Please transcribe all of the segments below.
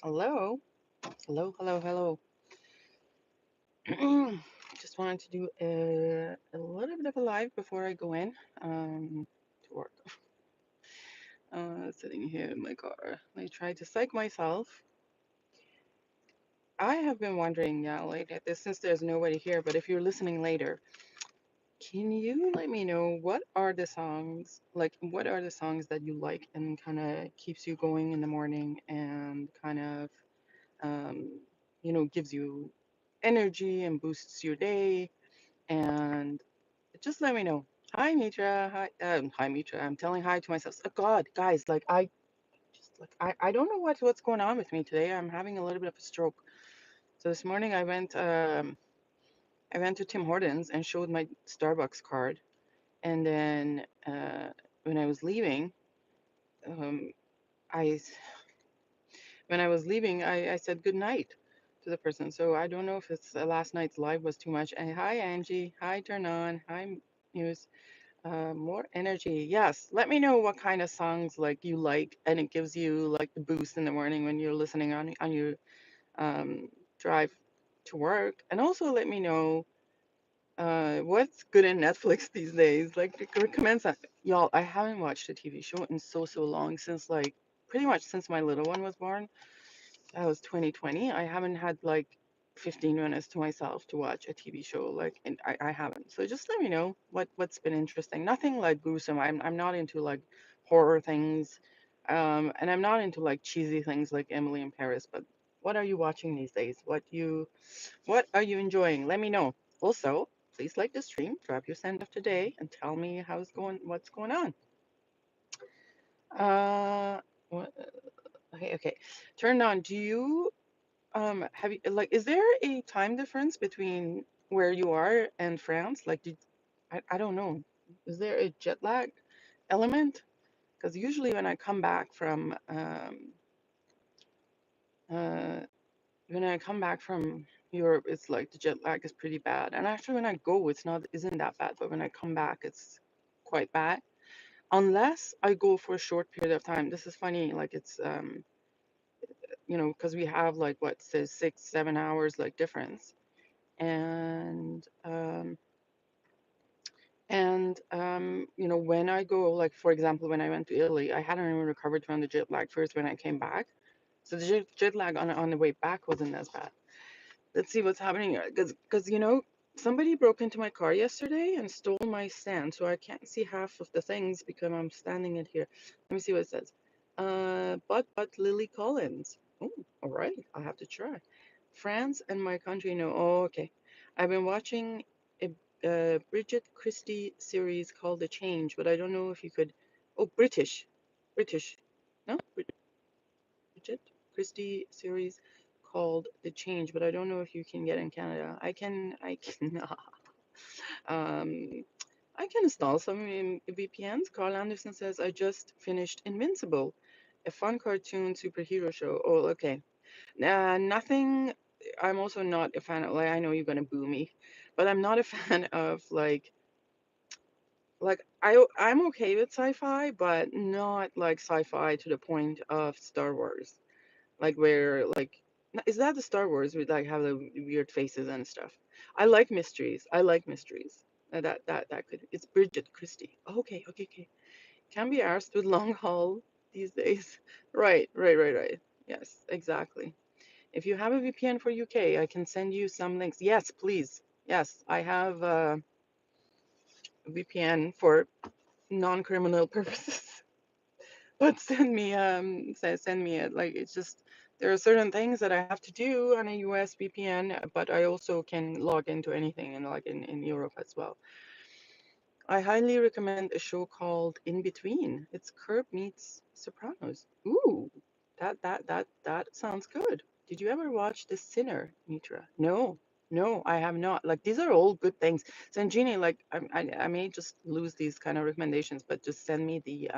Hello, hello. Just wanted to do a little bit of a live before I go in to work. Sitting here in my car. I tried to psych myself. I have been wondering now, like, since there's nobody here, but if you're listening later, can you let me know what are the songs that you like and kind of keeps you going in the morning and kind of, um, gives you energy and boosts your day? And just let me know. Hi, Mitra. Hi, Mitra. I'm telling hi to myself. Oh, God, guys, I don't know what's going on with me today. I'm having a little bit of a stroke. So this morning I went to Tim Hortons and showed my Starbucks card, and then when I was leaving, um, I when I was leaving, I said good night to the person. So I don't know if it's last night's live was too much. And hi, Angie. Hi, Turn On. Hi, Muse. More energy. Yes. Let me know what kind of songs like you like, and it gives you like the boost in the morning when you're listening on your drive to work. And also let me know what's good in Netflix these days. Like recommend that. Y'all, I haven't watched a TV show in so long since like pretty much since my little one was born. That was 2020. I haven't had like 15 minutes to myself to watch a TV show. Like, and I haven't. So just let me know what's been interesting. Nothing like gruesome. I'm not into like horror things, and I'm not into like cheesy things like Emily in Paris. But what are you watching these days? What are you enjoying? Let me know. Also, please like the stream, drop your send of today, and tell me what's going on. What, okay. Turned on. Do you have you like, is there a time difference between where you are and France? Like, I don't know. Is there a jet lag element? Because usually uh, when I come back from Europe, it's like the jet lag is pretty bad. And actually, when I go, isn't that bad. But when I come back, it's quite bad. Unless I go for a short period of time. This is funny. Like it's because we have like what says 6, 7 hours like difference. And when I go, like for example, when I went to Italy, I hadn't even recovered from the jet lag first when I came back. So the jet lag on the way back wasn't as bad. Let's see what's happening here, because somebody broke into my car yesterday and stole my stand, so I can't see half of the things because I'm standing it here. Let me see what it says. But Lily Collins. Oh, all right, I'll have to try. France and my country. No, oh, okay. I've been watching a Bridget Christie series called The Change, but I don't know if you could. Oh, British. No, Bridget Christie series called The Change, but I don't know if you can get in Canada. I can, um, I can install some VPNs. Carl Anderson says I just finished Invincible, a fun cartoon superhero show. Oh, okay. Nothing. I'm also not a fan of, like, I know you're gonna boo me, but I'm not a fan of I'm okay with sci-fi, but not like sci-fi to the point of Star Wars. Like where like is that the Star Wars with like have the weird faces and stuff? I like mysteries. I like mysteries. That could it's Bridget Christie. Okay. Can be asked with long haul these days. Right. Yes, exactly. If you have a VPN for UK, I can send you some links. Yes, please. Yes, I have a VPN for non-criminal purposes. But send me it. Like it's just there are certain things that I have to do on a US VPN, but I also can log into anything and like in Europe as well. I highly recommend a show called In Between. It's Curb meets Sopranos. Ooh, that sounds good. Did you ever watch The Sinner, Mitra? No, I have not. Like these are all good things. So, Jeannie, like I may just lose these kind of recommendations, but just send me the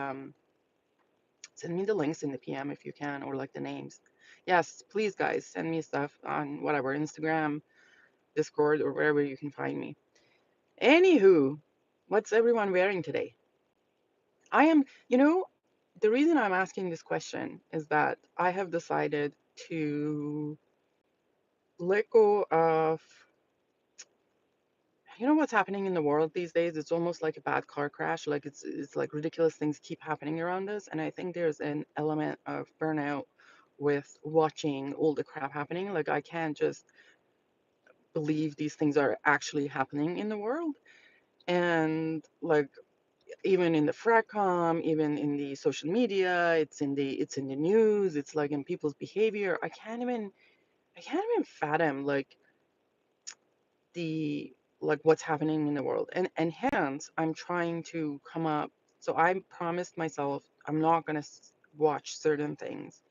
links in the PM if you can, or like the names. Yes, please, guys, send me stuff on whatever Instagram, Discord, or wherever you can find me. Anywho, what's everyone wearing today? I am, the reason I'm asking this question is that I have decided. to let go of, what's happening in the world these days. It's almost like a bad car crash. Like it's like ridiculous things keep happening around us, and I think there's an element of burnout with watching all the crap happening. Like I can't just believe these things are actually happening in the world. And like even in the fracom, even in the social media, it's in the news, it's like in people's behavior. I can't even fathom the like what's happening in the world. And hence I'm trying to come up. So I promised myself I'm not going to watch certain things.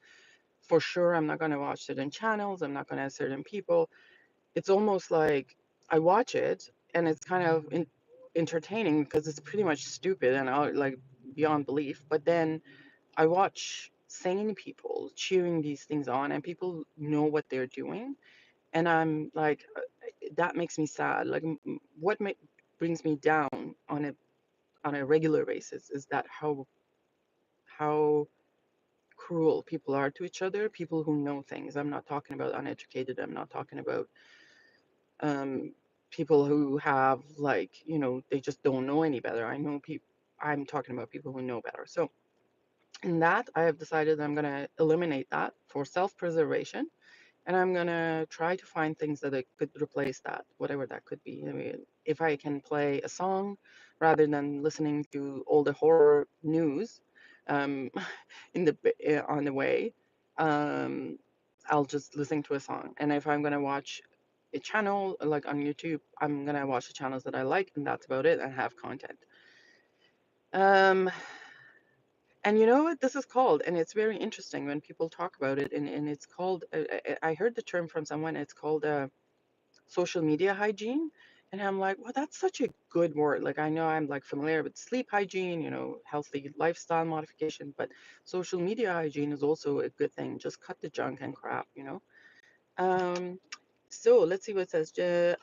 For sure, I'm not going to watch certain channels. I'm not going to certain people. It's almost like I watch it and it's kind of entertaining because it's pretty much stupid and like beyond belief. But then I watch sane people cheering these things on and people know what they're doing. And I'm like, that makes me sad. Like, what brings me down on a regular basis is that how cruel people are to each other. People who know things. I'm not talking about uneducated. I'm not talking about um, people who have they just don't know any better. I know people. I'm talking about people who know better. So in that, I have decided I'm going to eliminate that for self-preservation, and I'm going to try to find things that I could replace that, whatever that could be. I mean, if I can play a song rather than listening to all the horror news um, on the way, um, I'll just listen to a song. And if I'm going to watch a channel like on YouTube, I'm going to watch the channels that I like, and that's about it, and have content. Um, and you know what this is called? And it's very interesting when people talk about it. And it's called, I heard the term from someone, it's called social media hygiene. And I'm like, well, that's such a good word. Like, I know I'm like familiar with sleep hygiene, healthy lifestyle modification, but social media hygiene is also a good thing. Just cut the junk and crap. Um, so let's see what it says. You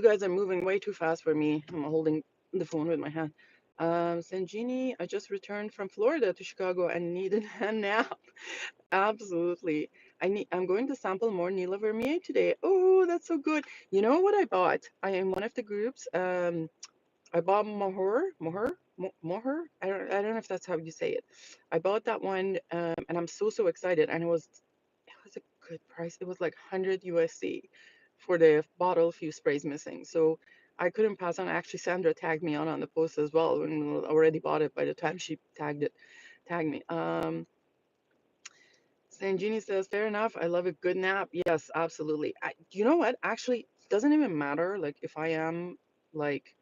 guys are moving way too fast for me. I'm holding the phone with my hand. Sanjini, I just returned from Florida to Chicago and needed a nap. Absolutely. I'm going to sample more Nila Vermeer today. Oh, that's so good. You know what I bought? I am one of the groups. I bought Moher. I don't know if that's how you say it. I bought that one, and I'm so excited. And it was a good price. It was like 100 USD for the bottle, few sprays missing. So I couldn't pass on. Actually, Sandra tagged me on the post as well, and already bought it by the time she tagged me. Sanjini says, fair enough. I love a good nap. Yes, absolutely. You know what? Actually, it doesn't even matter like like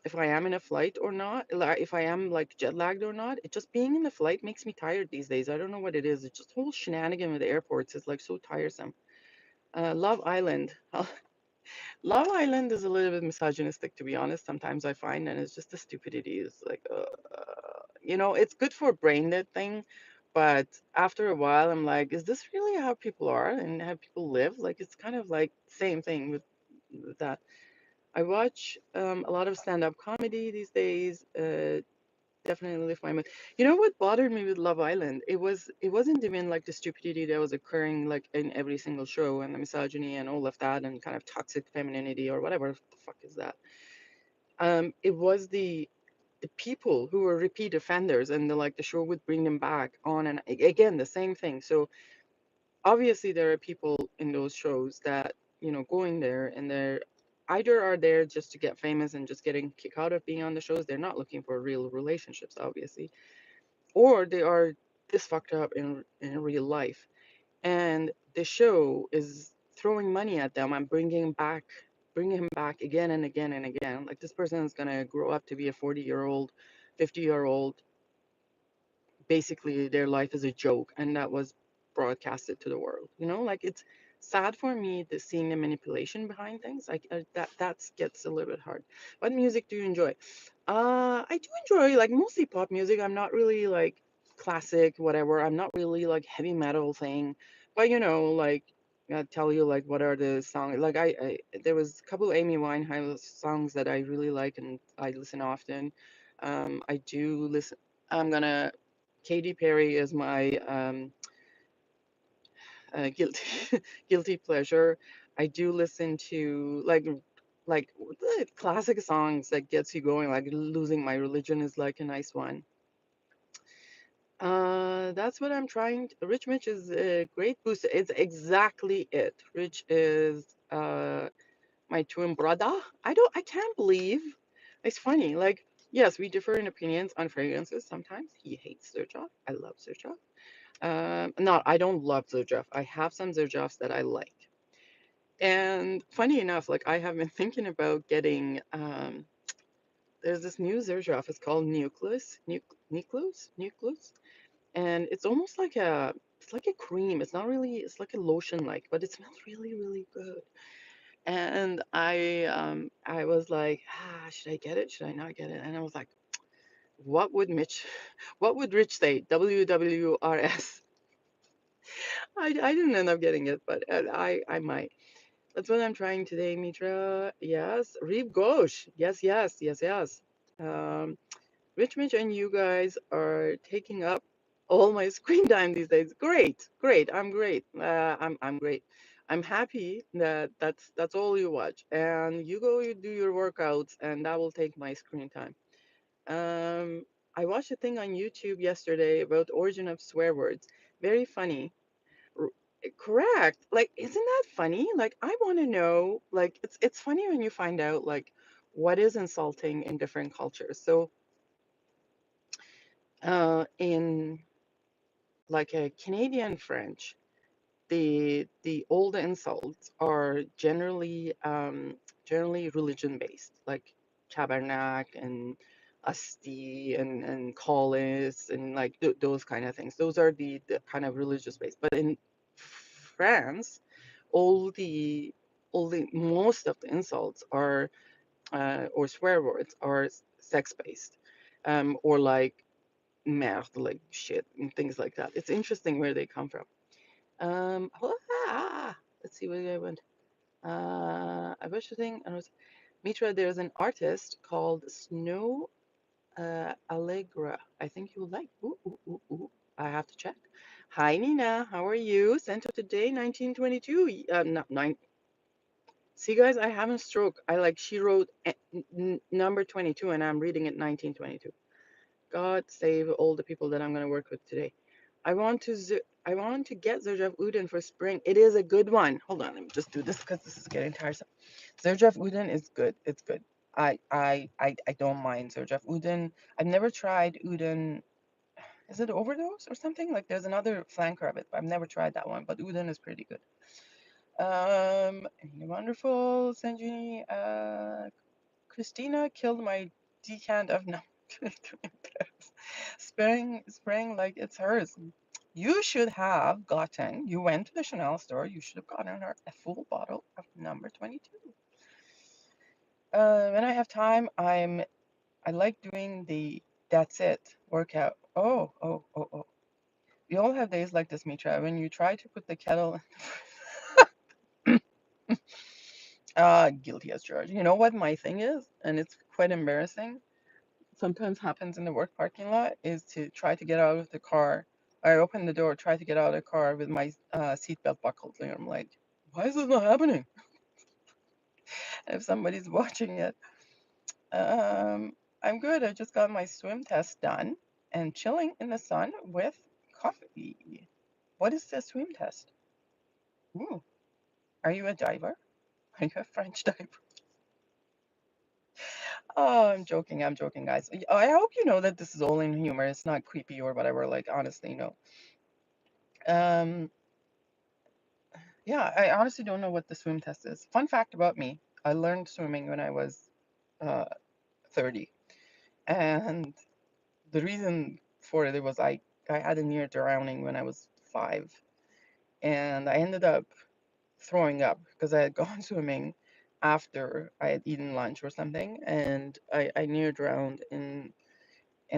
if I am in a flight or not, like if I am like jet lagged or not. It just being in the flight makes me tired these days. I don't know what it is. It's just whole shenanigan with the airports. It's like so tiresome. Love Island. Love Island is a little bit misogynistic, to be honest. Sometimes I find, and it's just the stupidity is like, it's good for brain dead thing, but after a while, I'm like, is this really how people are and how people live? Like, it's kind of like same thing with that. I watch a lot of stand-up comedy these days. Definitely lift my mood. You know what bothered me with Love Island? It wasn't even like the stupidity that was occurring like in every single show and the misogyny and all of that and kind of toxic femininity or whatever the fuck is that. It was the people who were repeat offenders and the show would bring them back on and again the same thing. So obviously there are people in those shows that going there and they're either are there just to get famous and just getting kicked out of being on the shows. They're not looking for real relationships, obviously, or they are this fucked up in real life, and the show is throwing money at them and bringing him back again and again and again. Like this person is gonna grow up to be a 40-year-old, 50-year-old. Basically, their life is a joke, and that was broadcasted to the world. Like it's sad for me to seeing the manipulation behind things. Like that gets a little bit hard. What music do you enjoy? I do enjoy like mostly pop music. I'm not really like classic, whatever. I'm not really like heavy metal thing, but like I tell you like what are the songs like I there was a couple Amy Winehouse songs that I really like and I listen often. I do listen. I'm gonna Katy Perry is my guilty guilty pleasure. I do listen to like the classic songs that gets you going, like Losing My Religion is like a nice one. That's what I'm trying. Rich Mitch is a great booster. It's exactly it. Rich is my twin brother. I can't believe. It's funny. Like, yes, we differ in opinions on fragrances sometimes. He hates Zerjoff. I love Zerjoff. No, I don't love Zerjoff. I have some Zerjoffs that I like. And funny enough, like I have been thinking about getting there's this new Zerjoff. It's called Nucleus, and it's like a cream. It's not really. It's like a lotion like, but it smells really really good. And I was like, should I get it? Should I not get it? And I was like, what would Mitch, what would Rich say? WWRS. I didn't end up getting it, but I might. That's what I'm trying today, Mitra. Yes, Reeb Ghosh. Yes. Um, Rich Mitch and you guys are taking up all my screen time these days. Great. I'm great. I'm great. I'm happy that that's all you watch, and you go you do your workouts, and that will take my screen time. Um, I watched a thing on YouTube yesterday about the origin of swear words. Very funny. R- Correct. Like, isn't that funny? Like, I want to know. Like, it's funny when you find out like what is insulting in different cultures. So, in like a Canadian French, the old insults are generally religion based, like tabernac and asti and collis and like those kind of things. Those are the kind of religious based. But in France, all the most of the insults are or swear words are sex based, or like merde, like shit and things like that. It's interesting where they come from. Let's see where I went. I wish the thing. I was Mitra. There's an artist called Snow Allegra. I think you like. Ooh. I have to check. Hi Nina, how are you? Sent out today, 1922. Not nine. See guys, I have a stroke. I like she wrote number 22, and I'm reading it 1922. God save all the people that I'm going to work with today. I want to get Zerjev Udin for spring. It is a good one. Hold on, let me just do this because this is getting tiresome. Zerjev Udin is good. It's good. I don't mind Zerjev Udin. I've never tried Udin. Is it overdose or something? Like there's another flanker of it, but I've never tried that one. But Udin is pretty good. Wonderful, Sanjini. Christina killed my decant of no. spraying like it's hers. You should have gotten, you went to the Chanel store, you should have gotten her a full bottle of number 22. When I have time, I like doing the that's it workout. Oh. We all have days like this, Mitra, when you try to put the kettle. Guilty as charged. You know what my thing is? And it's quite embarrassing. Sometimes happens in the work parking lot is to try to get out of the car. I open the door, try to get out of the car with my seatbelt buckled. And I'm like, why is this not happening? And if somebody's watching it, um, I'm good. I just got my swim test done and chilling in the sun with coffee. What is the swim test? Ooh, are you a diver? Are you a French diver? Oh, I'm joking, guys. I hope you know that this is all in humor. It's not creepy or whatever. Like, honestly, no. Um, Yeah, I honestly don't know what the swim test is. Fun fact about me, I learned swimming when I was uh, 30. And the reason for it was I had a near drowning when I was 5. And I ended up throwing up because I had gone swimming after I had eaten lunch or something. And I near drowned and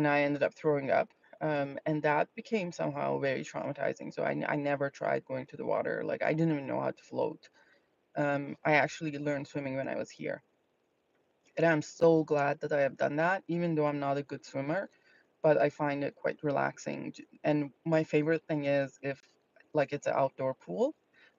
I ended up throwing up. And that became somehow very traumatizing. So I never tried going to the water. Like I didn't even know how to float. I actually learned swimming when I was here. And I'm so glad that I have done that, even though I'm not a good swimmer, but I find it quite relaxing. And my favorite thing is if like it's an outdoor pool,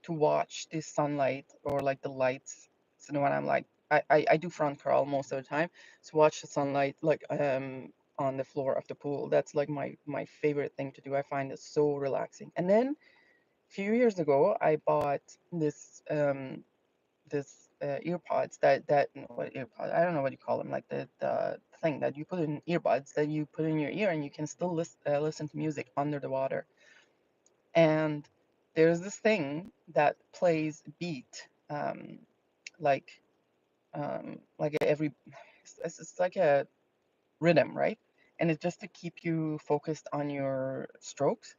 to watch the sunlight or like the lights. So when I'm like, I do front crawl most of the time, to watch the sunlight like on the floor of the pool. That's like my favorite thing to do. I find it so relaxing. And then a few years ago, I bought this earpods that no, what earpods, I don't know what you call them, like the thing that you put in earbuds that you put in your ear and you can still listen to music under the water. And there's this thing that plays beat, like like every it's like a rhythm, right? And it's just to keep you focused on your strokes.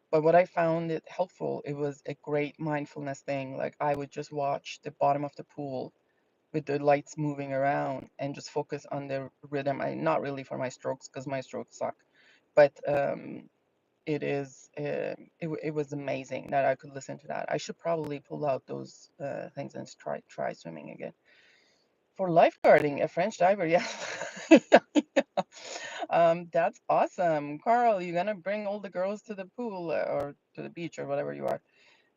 But what I found it helpful, it was a great mindfulness thing. Like I would just watch the bottom of the pool with the lights moving around and just focus on the rhythm. I not really for my strokes because my strokes suck, but it was amazing that I could listen to that. I should probably pull out those things and try swimming again. For lifeguarding, a French diver, yeah. That's awesome. Carl, you're gonna bring all the girls to the pool or to the beach or whatever you are.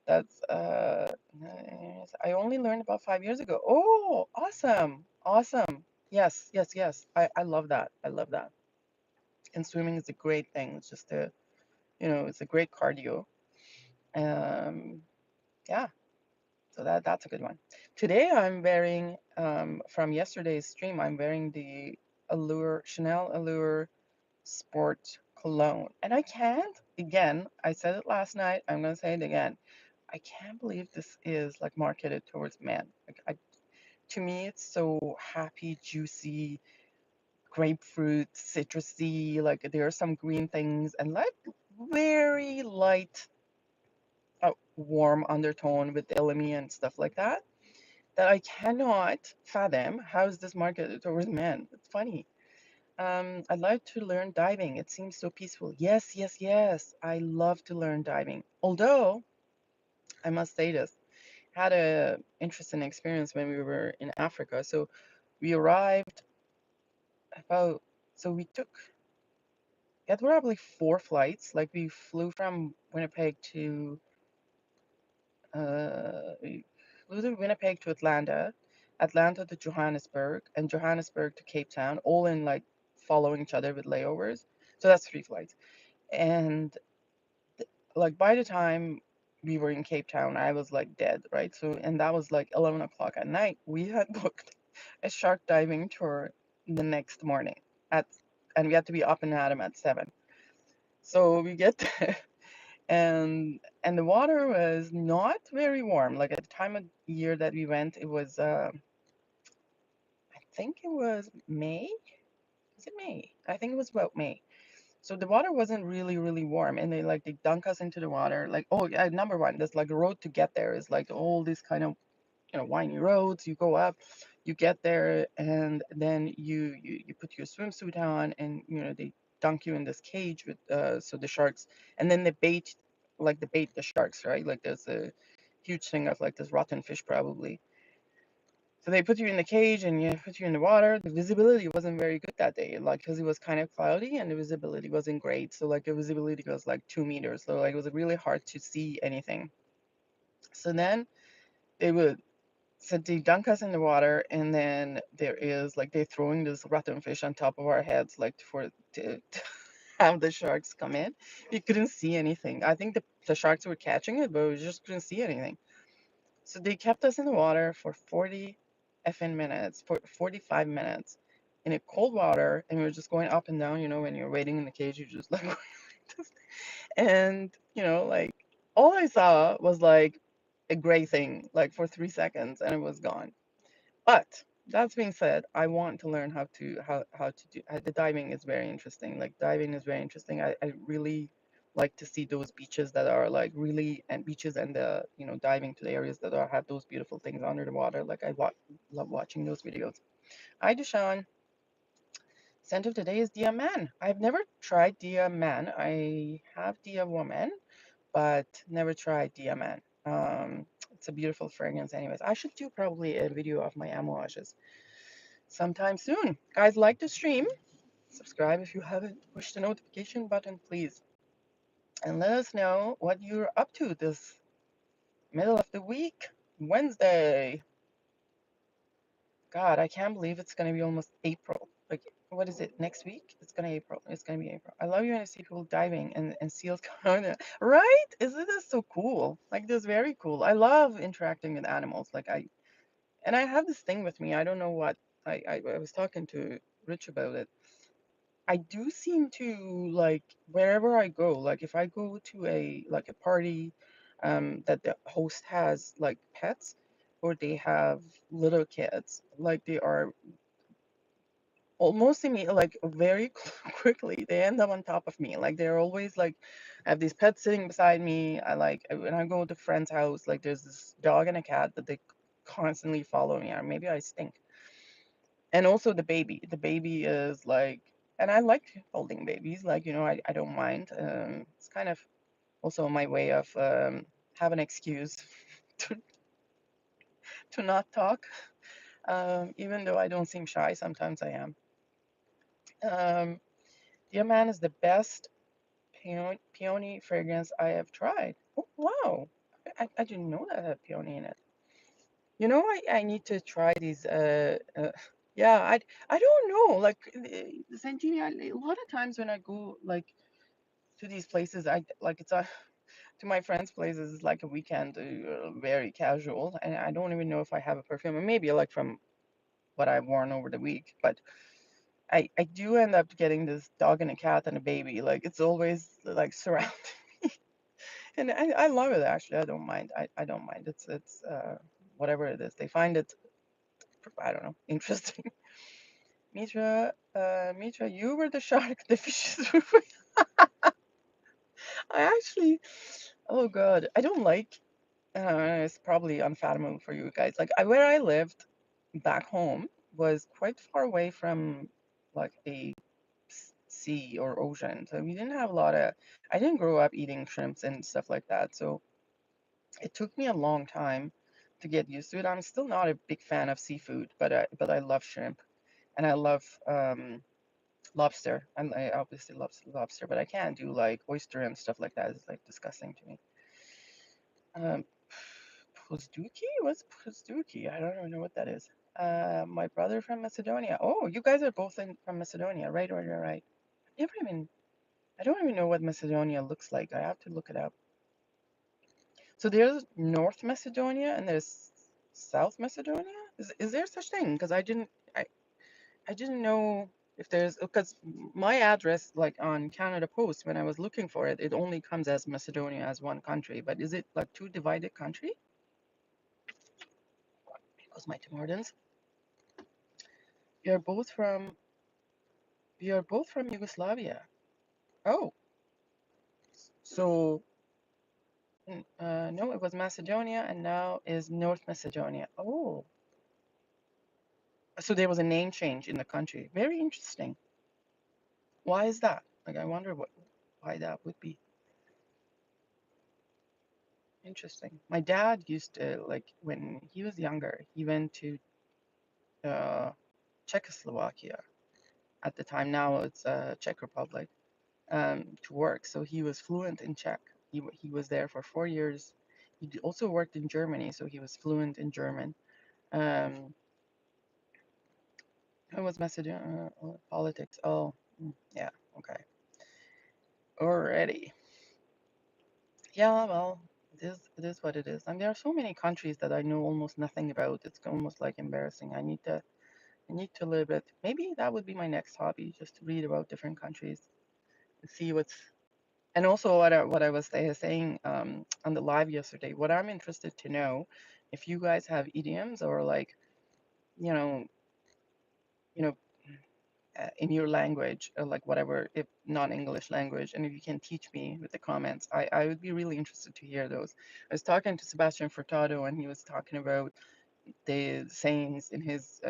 That's nice. I only learned about 5 years ago. Oh, awesome. Awesome. Yes, yes, yes. I love that. I love that. And swimming is a great thing. It's just a, it's a great cardio. Um, yeah, so that's a good one. Today I'm wearing, from yesterday's stream, I'm wearing the Chanel Allure Sport Cologne. And I can't, again, I said it last night, I'm gonna say it again. I can't believe this is like marketed towards men. Like to me, it's so happy, juicy, grapefruit, citrusy. Like there are some green things and like very light, warm undertone with LME and stuff like that. That I cannot fathom. How is this marketed towards men? It's funny. I'd like to learn diving. It seems so peaceful. Yes, yes, yes. I love to learn diving. Although I must say this, had a interesting experience when we were in Africa. So we arrived about, so we took, yeah, probably 4 flights. Like we flew from Winnipeg to, we flew to Winnipeg to Atlanta, Atlanta to Johannesburg, and Johannesburg to Cape Town, all in like following each other with layovers. So that's 3 flights. And like by the time we were in Cape Town, I was like dead, right? So, and that was like 11 o'clock at night. We had booked a shark diving tour the next morning at, and we had to be up and at 'em at 7. So we get there, and the water was not very warm. Like at the time of year that we went, it was I think it was May. Is it May? I think it was about May. So the water wasn't really, really warm, and they dunk us into the water. Like, oh yeah, number one, there's like a road to get there is like all these kind of windy roads. You go up, you get there, and then you put your swimsuit on, and they dunk you in this cage with so the sharks, and then they bait the sharks, right? Like there's a huge thing of like this rotten fish probably. So they put you in the cage and put you in the water. The visibility wasn't very good that day, like because it was kind of cloudy and the visibility wasn't great. So like the visibility was like 2 meters, so like it was really hard to see anything. So then they would so they dunk us in the water, and then there is like they're throwing this rotten fish on top of our heads, like to have the sharks come in. We couldn't see anything. I think the sharks were catching it, but we just couldn't see anything. So they kept us in the water for 40 effing minutes, for 45 minutes in a cold water, and we were just going up and down. When you're waiting in the cage, you just like, and like all I saw was like a gray thing, like for 3 seconds, and it was gone. But that's being said, I want to learn how to do the diving is very interesting. Like diving is very interesting. I really like to see those beaches that are like really and beaches and the diving to the areas that are have those beautiful things under the water. Like love watching those videos. Hi Deshaun. Scent of today is Dia Man. I've never tried Dia Man. I have Dia Woman, but never tried Dia Man. It's a beautiful fragrance anyways. I should do probably a video of my amouages sometime soon. Guys, like the stream, subscribe if you haven't, push the notification button, please. and let us know what you're up to this middle of the week, Wednesday. God, I can't believe it's gonna be almost April. Like, what is it? Next week? It's gonna April. It's gonna be April. I love you when I see people diving and seals coming out. Right? Isn't this so cool? Like, this very cool. I love interacting with animals. And I have this thing with me. I don't know what. I was talking to Rich about it. I do seem to like wherever I go. Like, if I go to a party, that the host has like pets, or they have little kids, like they are almost like very quickly they end up on top of me. Like, they're always like, I have these pets sitting beside me. I like when I go to a friend's house, like there's this dog and a cat that they constantly follow me, or maybe I stink. And also the baby is like, and I like holding babies, like, I don't mind. It's kind of also my way of have an excuse to to not talk, even though I don't seem shy. Sometimes I am. um, Dear Man is the best peony fragrance I have tried. Oh, wow. I didn't know that had peony in it. I need to try these. Yeah, I don't know. Like, Santini, a lot of times when I go, like, to these places, I like it's a to my friends' places, it's like a weekend, very casual, and I don't even know if I have a perfume. And maybe like from what I've worn over the week, but I do end up getting this dog and a cat and a baby. Like, it's always like surrounding. And I love it, actually. I don't mind. I don't mind. It's whatever it is. They find it, I don't know, interesting. Mitra, you were the shark. The fishes were. I actually, oh God, I don't like. It's probably unfathomable for you guys. Like, where I lived back home was quite far away from like a sea or ocean, so we didn't have a lot of. I didn't grow up eating shrimps and stuff like that, so it took me a long time to get used to it. I'm still not a big fan of seafood, but I love shrimp, and I love lobster. I obviously love lobster, but I can't do like oyster and stuff like that. It's like disgusting to me. Um, Pozduki? What's Pozduki? I don't even know what that is. My brother from Macedonia. Oh, you guys are both from Macedonia, right? Or you're right. Never even. I don't even know what Macedonia looks like. I have to look it up. So there's North Macedonia and there's South Macedonia. Is there such thing? Because I didn't know if there's, because my address, like on Canada Post, when I was looking for it, it only comes as Macedonia as one country. But is it like two divided country? Because my Tim Hortons. You're both from you're both from Yugoslavia. Oh, so no, it was Macedonia and now is North Macedonia. Oh, so there was a name change in the country. Very interesting. Why is that? Like, I wonder why that would be interesting. My dad used to, like, when he was younger, he went to uh, Czechoslovakia at the time. Now it's Czech Republic, to work. So he was fluent in Czech. He was there for 4 years. He also worked in Germany, so he was fluent in German. Um, it was Macedonia politics. Oh, yeah, okay, already. Yeah, well, it is what it is. And there are so many countries that I know almost nothing about. It's almost like embarrassing. I need to a little bit. Maybe that would be my next hobby, just to read about different countries and see what's. And also, what I was saying on the live yesterday. What I'm interested to know, if you guys have idioms or like, you know, you know, in your language, or like whatever, if non-English language, and if you can teach me with the comments, I would be really interested to hear those. I was talking to Sebastian Furtado, and he was talking about the sayings in his.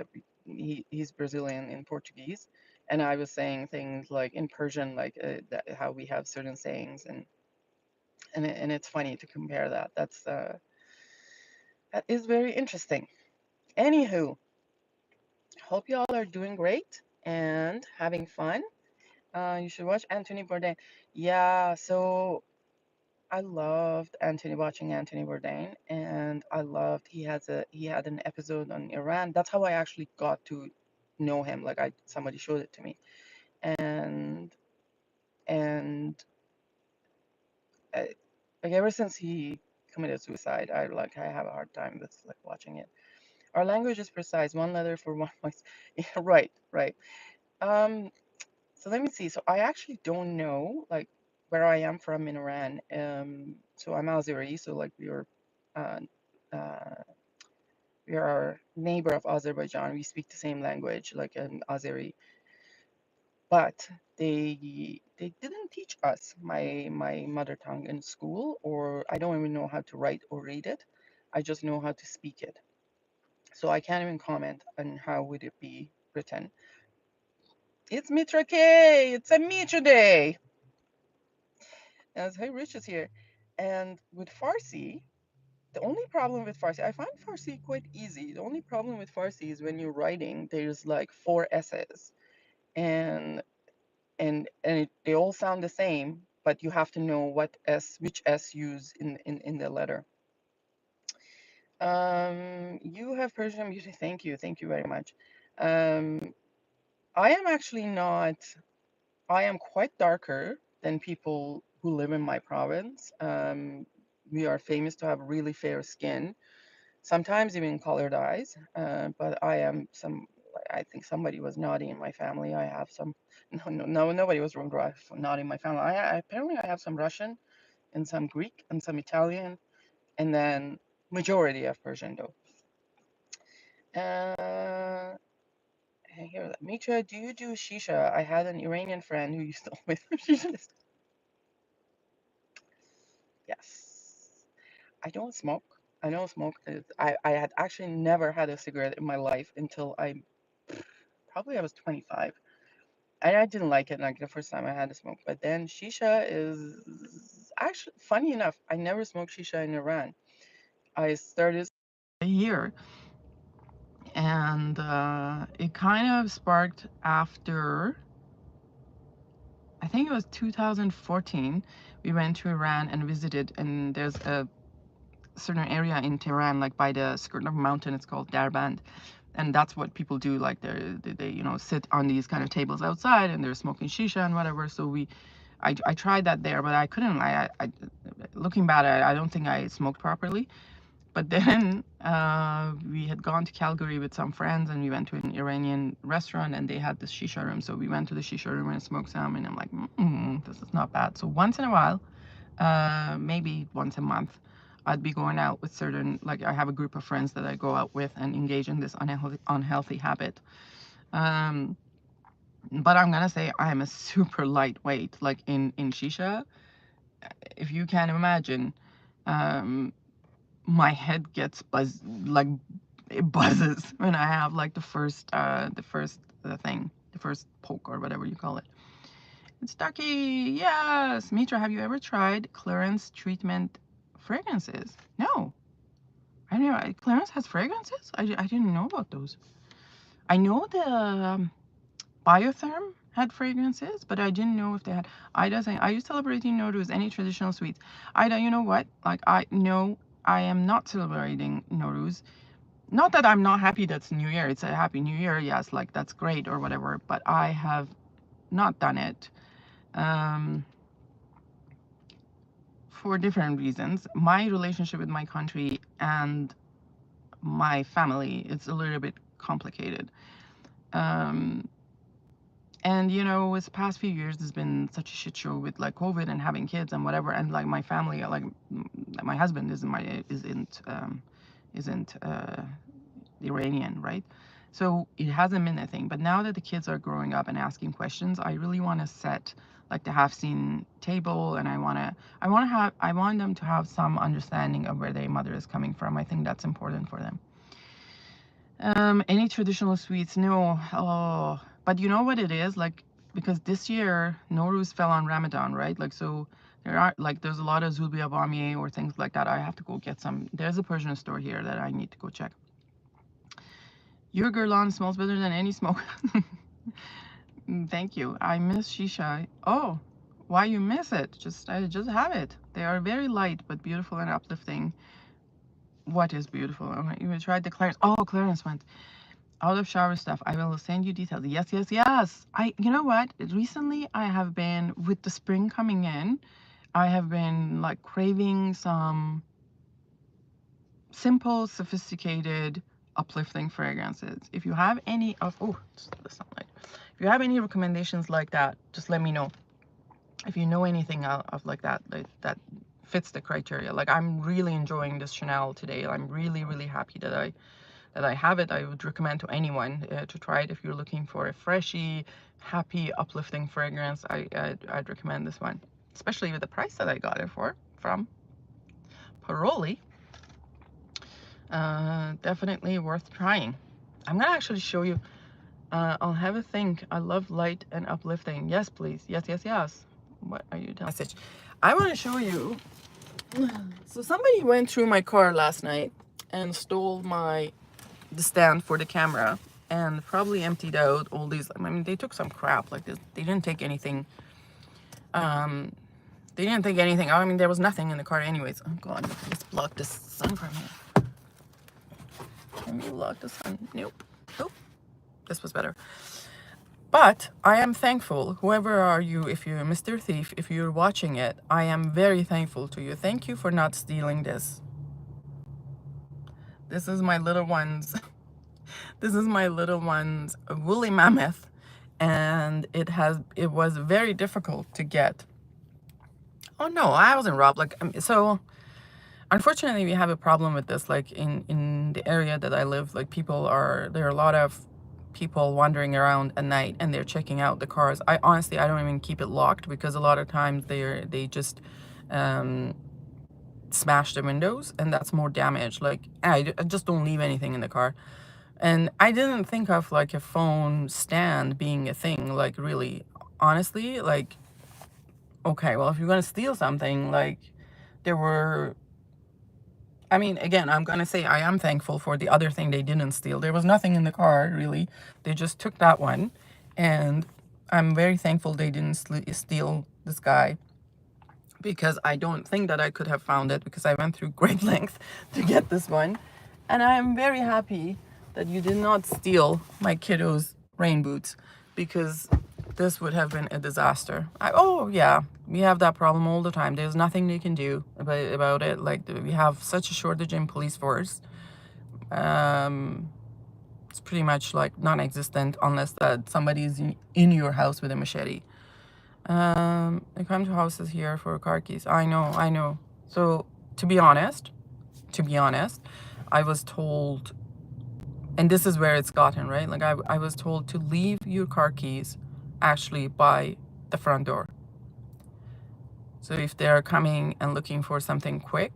He's Brazilian in Portuguese, and I was saying things like in Persian, like how we have certain sayings, and it's funny to compare that. That is very interesting. Anywho, hope you all are doing great and having fun. You should watch Anthony Bourdain. Yeah, so I loved watching Anthony Bourdain, and I loved he had an episode on Iran. That's how I actually got to know him. Like somebody showed it to me, and and uh, like ever since he committed suicide, I have a hard time with like watching it. Our language is precise, one letter for one voice. Yeah, right, right. Um, so let me see. So I actually don't know like where I am from in Iran. So I'm Azeri, so like uh, uh, we are neighbor of Azerbaijan. We speak the same language, like in Azeri, but they didn't teach us my mother tongue in school, or I don't even know how to write or read it. I just know how to speak it. So I can't even comment on how would it be written. It's Mitrakay. It's a Mitra day. As Hey Rich is here. And with Farsi, the only problem with Farsi, I find Farsi quite easy. The only problem with Farsi is when you're writing, there's like four S's, and they all sound the same, but you have to know which S use in the letter. You have Persian beauty. Thank you very much. Um, I am actually not. I am quite darker than people who live in my province. We are famous to have really fair skin, sometimes even colored eyes. But I am some. I think somebody was naughty in my family. I have some. No, nobody was naughty in my family. Apparently I have some Russian and some Greek and some Italian, and then majority of Persian though. Here, Mitra, do you do shisha? I had an Iranian friend who used to always do shisha. Yes. I don't smoke. I don't smoke. I had actually never had a cigarette in my life until I was 25. And I didn't like it like the first time I had to smoke. But then shisha is actually funny enough. I never smoked shisha in Iran. I started here, and it kind of sparked after. I think it was 2014. We went to Iran and visited, and there's a certain area in Tehran, like by the skirt of a mountain. It's called Darband, and that's what people do. Like they sit on these kind of tables outside, and they're smoking shisha and whatever. So I tried that there, but I couldn't. Looking back, I don't think I smoked properly. But then we had gone to Calgary with some friends, and we went to an Iranian restaurant, and they had this shisha room. So we went to the shisha room and smoked some, and I'm like, this is not bad. So once in a while, maybe once a month, I'd be going out with certain, like I have a group of friends that I go out with and engage in this unhealthy habit. But I'm gonna say I am a super lightweight, like in shisha. If you can imagine, um, my head gets like it buzzes when I have like the first poke or whatever you call it. It's Ducky. Yes. Mitra, have you ever tried Clarence treatment fragrances? No. I know Clarence has fragrances. I didn't know about those. I know the Biotherm had fragrances, but I didn't know if they had. Ida saying, are you celebrating Nowruz? Any traditional sweets? Ida, you know what? Like I am not celebrating Nowruz. Not that I'm not happy that's New Year. It's a happy New Year. Yes, like that's great or whatever. But I have not done it. Um, for different reasons. My relationship with my country and my family is a little bit complicated. Um, and this past few years has been such a shit show with like COVID and having kids and whatever. And like my family, like my husband isn't Iranian, right? So it hasn't been a thing. But now that the kids are growing up and asking questions, I really want to set like the half seen table, and I want them to have some understanding of where their mother is coming from. I think that's important for them. Any traditional sweets? No. Oh, but you know what it is like, because this year Nowruz fell on Ramadan, right? Like so. There's a lot of Zulbia Bamiye or things like that. I have to go get some. There's a Persian store here that I need to go check. Your Guerlain smells better than any smoke. Thank you. I miss shisha. Oh, why you miss it? Just have it. They are very light but beautiful and uplifting. What is beautiful? You tried the Clarence. Oh, Clarence went out of shower stuff. I will send you details. Yes, yes, yes. You know what? Recently, I have been, with the spring coming in, I have been like craving some simple, sophisticated, uplifting fragrances. If you have any of, oh, the sunlight. If you have any recommendations like that, just let me know. If you know anything of like that, that fits the criteria. Like, I'm really enjoying this Chanel today. I'm really, really happy that I have it. I would recommend to anyone to try it if you're looking for a freshy, happy, uplifting fragrance. I'd recommend this one, especially with the price that I got it for from Paroli. Definitely worth trying. I'm gonna actually show you. I'll have a think. I love light and uplifting. Yes, please. Yes, yes, yes. What are you telling? Message. I want to show you. So somebody went through my car last night and stole the stand for the camera and probably emptied out all these. I mean, they took some crap like this. They didn't take anything. They didn't take anything. I mean, there was nothing in the car anyways. Oh God, let's block the sun from here. Can you block the sun? Nope. Nope. This was better. But I am thankful, whoever are you, if you're Mr. Thief, if you're watching it, I am very thankful to you. Thank you for not stealing this. This is my little one's, this is my little one's woolly mammoth, and it was very difficult to get. Oh no, I wasn't robbed. Like, so unfortunately we have a problem with this. Like in the area that I live, like there are a lot of people wandering around at night and they're checking out the cars. I honestly, I don't even keep it locked because a lot of times they just smash the windows and that's more damage. Like I just don't leave anything in the car. And I didn't think of like a phone stand being a thing. Like, really, honestly, like, okay, well, if you're gonna steal something, like, there were, I mean, again, I'm gonna say I am thankful for the other thing they didn't steal. There was nothing in the car, really. They just took that one, and I'm very thankful they didn't steal this guy, because I don't think that I could have found it, because I went through great length to get this one. And I am very happy that you did not steal my kiddos' rain boots, because this would have been a disaster. Oh yeah, we have that problem all the time. There's nothing they can do about it. Like, we have such a shortage in police force. It's pretty much like non-existent unless that somebody's in your house with a machete. They come to houses here for car keys. I know. So to be honest, I was told, and this is where it's gotten, right? Like, I was told to leave your car keys actually by the front door. So if they're coming and looking for something quick,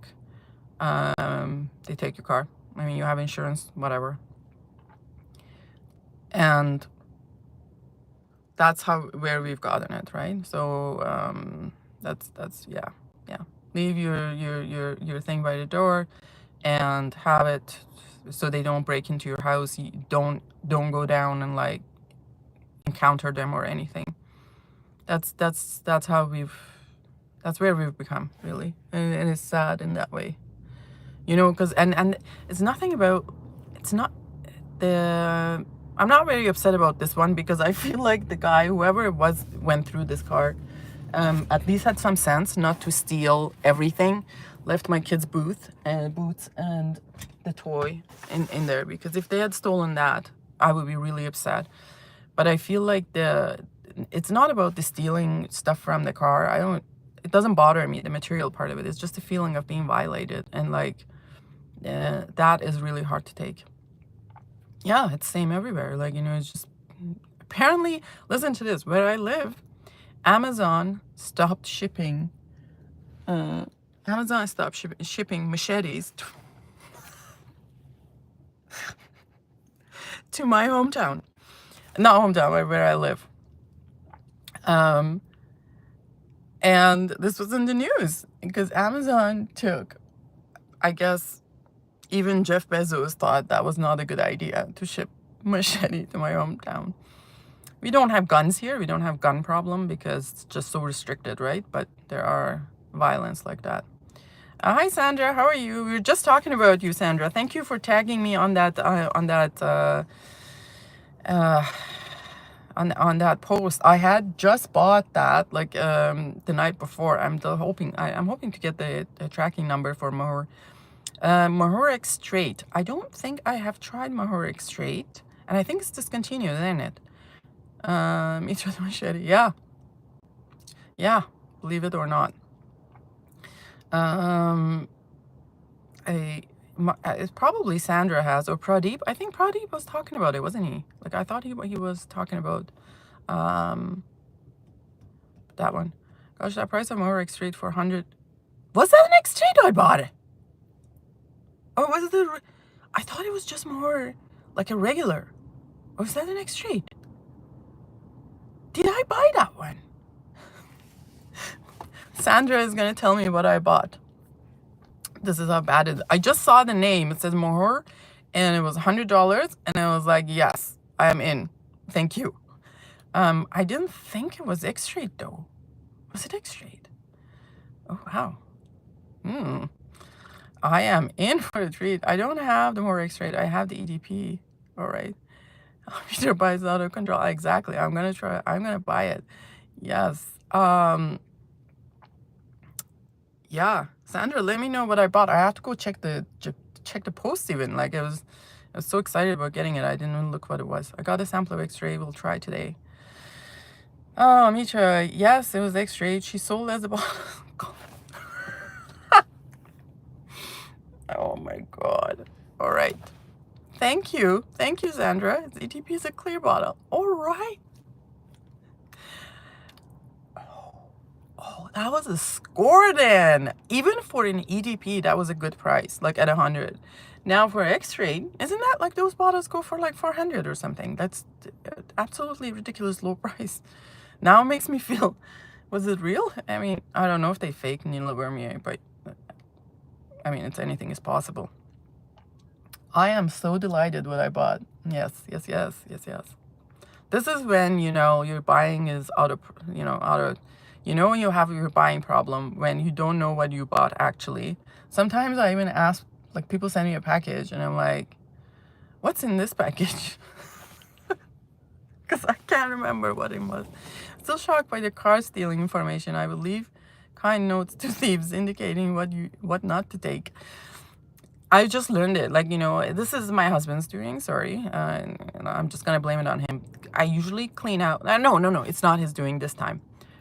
they take your car. I mean, you have insurance, whatever. And that's where we've gotten it, right? So that's yeah. Leave your thing by the door and have it so they don't break into your house. You don't go down and like encounter them or anything. That's where we've become, really, and it's sad in that way, you know, because and it's nothing about, it's not the, I'm not very upset about this one, because I feel like the guy, whoever it was, went through this car, at least had some sense not to steal everything. Left my kids' boots and the toy in there, because if they had stolen that, I would be really upset. But I feel like it's not about the stealing stuff from the car. It doesn't bother me, the material part of it. It's just the feeling of being violated, and like, that is really hard to take. Yeah, it's same everywhere. Like, you know, it's just, apparently, listen to this, where I live, Amazon stopped shipping shipping machetes to my hometown. Not hometown, where I live. And this was in the news, because Amazon took, I guess, even Jeff Bezos thought that was not a good idea to ship machete to my hometown. We don't have guns here. We don't have gun problem because it's just so restricted, right? But there are violence like that. Hi, Sandra. How are you? We were just talking about you, Sandra. Thank you for tagging me on that uh, on that post. I had just bought that like the night before. I'm hoping to get the tracking number for Mahoric Straight. I don't think I have tried Mahoric Straight, and I think it's discontinued, isn't it? Mitra Machete. Yeah, yeah. Believe it or not. Um, it's probably Sandra has or Pradeep. I think Pradeep was talking about it, wasn't he? Like I thought he was talking about um that one. Gosh, that price of Mohawk Street for 100. Was that the next street I bought it? Or was it the? I thought it was just more like a regular. Or was that the next street? Did I buy that one? Sandra is gonna tell me what I bought. This is how bad it is. I just saw the name. It says Mohor, and it was $100, and I was like, yes, I am in. Thank you. I didn't think it was X Street though. Was it X Street? Oh wow. Hmm. I am in for a treat. I don't have the more X Street. I have the EDP. All right. Peter buys out of control. Exactly. I'm gonna try. I'm gonna buy it. Yes. Yeah. Sandra, let me know what I bought. I have to go check the post even. Like I was so excited about getting it. I didn't even look what it was. I got a sample of X-ray. We'll try today. Oh, Mitra. Yes, it was X-ray. She sold as a bottle. Oh my God. All right. Thank you. Thank you, Sandra. It's ETP is a clear bottle. All right. Oh, that was a score then. Even for an EDP, that was a good price, like at 100. Now for X-ray, isn't that like those bottles go for like 400 or something? That's absolutely ridiculous low price. Now it makes me feel, was it real? I mean, I don't know if they fake Nila Vermeer, but I mean, anything is possible. I am so delighted what I bought. Yes, yes, yes, yes, yes. This is when, your buying is when you have your buying problem, when you don't know what you bought actually. Sometimes I even ask, like people send me a package and I'm like, what's in this package? Because I can't remember what it was. Still shocked by the car stealing information. I will leave kind notes to thieves indicating what not to take. I just learned it. Like, this is my husband's doing, sorry. And I'm just going to blame it on him. I usually clean out. No. It's not his doing this time.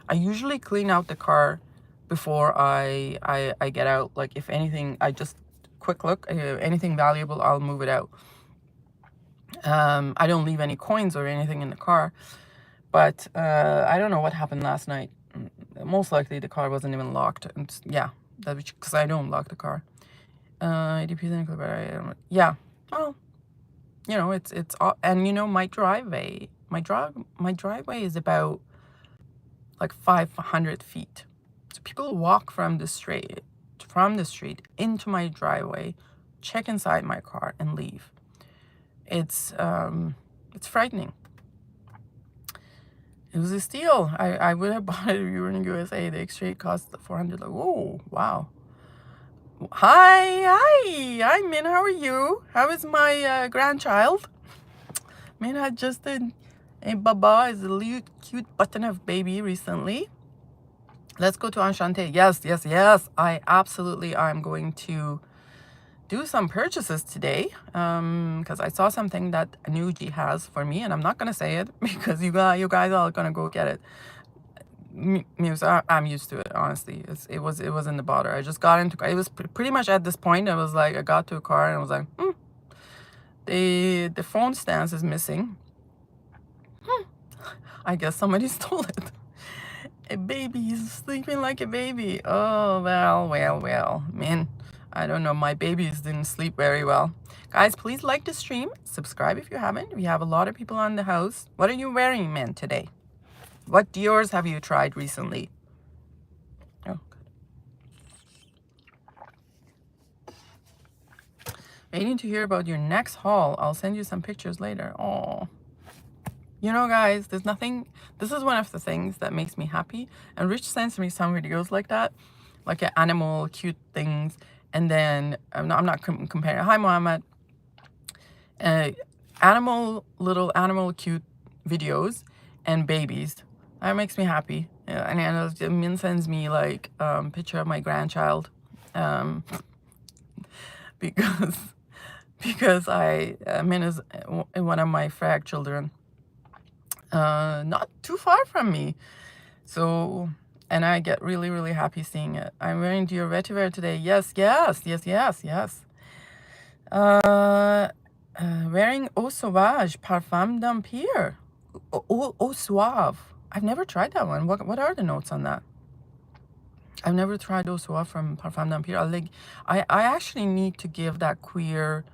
I usually clean out the car before I get out. Like, if anything, I just quick look. Anything valuable, I'll move it out. I don't leave any coins or anything in the car. But I don't know what happened last night. Most likely the car wasn't even locked. And yeah, because I don't lock the car. Yeah. Well, it's and my driveway. My driveway is about like 500 feet. So people walk from the street into my driveway, check inside my car, and leave. It's frightening. It was a steal. I would have bought it if you were in the USA. The X-ray cost 400. Like, whoa, wow. Hi, Min. How are you? How is my grandchild? Min had just a baba, is a little cute button of baby recently. Let's go to Enchante. Yes. I'm going to do some purchases today because I saw something that Anuji has for me, and I'm not gonna say it because you guys are gonna go get it. I'm used to it, honestly. It was in the border. I just got into it. Was pretty much at this point. I was like, I got to a car and I was like, the phone stance is missing. I guess somebody stole it. A baby is sleeping like a baby. Oh well, man. I don't know. My babies didn't sleep very well. Guys, please like the stream. Subscribe if you haven't. We have a lot of people on the house. What are you wearing, man, today? What Dior's have you tried recently? Oh, good. Waiting to hear about your next haul. I'll send you some pictures later. Oh. You know, guys, there's nothing, this is one of the things that makes me happy. And Rich sends me some videos like that, like animal, cute things. And then I'm not comparing. Hi, Mohammed. Uh, little animal cute videos and babies. That makes me happy. And Min sends me like picture of my grandchild, um, because Min is one of my frag children, not too far from me. So, and I get really, really happy seeing it. I'm wearing Dior Vetiver today. Yes, yes, yes, yes, yes. Wearing Eau Sauvage Parfum d'Empire. Eau Suave. I've never tried that one. What are the notes on that? I've never tried Eau Suave from Parfum d'Empire. I actually need to give that queer.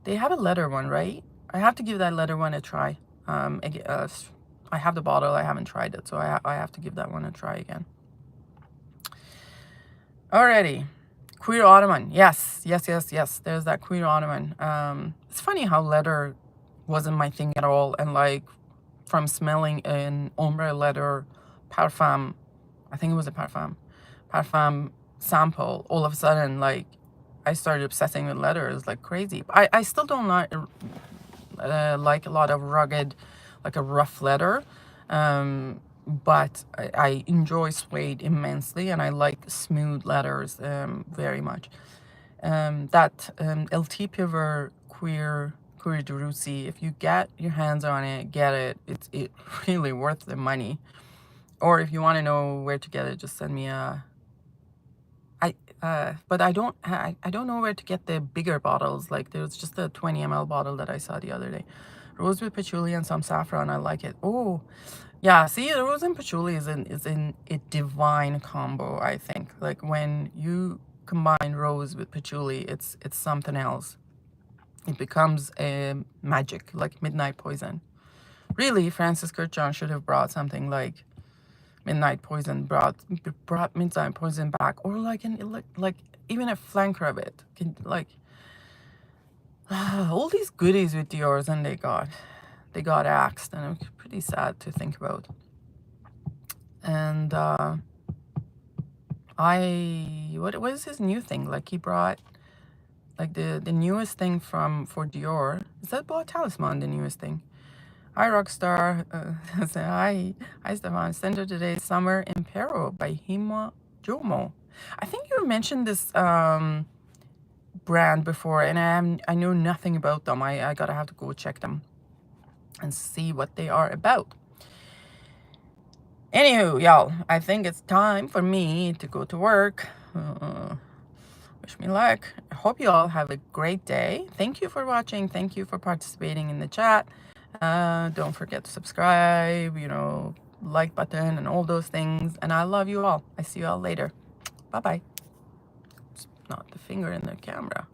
They have a leather one, right? I have to give that leather one a try. I have the bottle. I haven't tried it, so I have to give that one a try again. Alrighty. Queer Ottoman. Yes, yes, yes, yes. There's that Queer Ottoman. It's funny how leather wasn't my thing at all. And like from smelling an ombre leather parfum, I think it was a parfum sample, all of a sudden, like I started obsessing with leather. It's like crazy. I still don't like a lot of rugged, like a rough leather. But I enjoy suede immensely, and I like smooth leathers very much. That LT Piver Queer de Russie, if you get your hands on it, get it. It's really worth the money. Or if you want to know where to get it, just send me a. But I don't know where to get the bigger bottles. Like there's just a 20 ml bottle that I saw the other day. Rose with patchouli and some saffron. I like it. Oh, yeah. See, the rose and patchouli is in a divine combo. I think like when you combine rose with patchouli, it's something else. It becomes a magic, like midnight poison. Really, Francis Kurtjohn should have brought something like midnight poison, brought midnight poison back, or like like even a flanker of it. Like all these goodies with Dior's, and they got axed, and it's pretty sad to think about. And what is his new thing? Like he brought like the newest thing for Dior. Is that Boa Talisman the newest thing? Hi Rockstar. Say hi Stefan. Center today Summer Impero by Hima Jomo. I think you mentioned this brand before, and I know nothing about them. I gotta have to go check them and see what they are about. Anywho, y'all, I think it's time for me to go to work. Wish me luck. I hope you all have a great day. Thank you for watching. Thank you for participating in the chat. Don't forget to subscribe, like button and all those things. And I love you all. I see you all later. Bye-bye. Not the finger in the camera.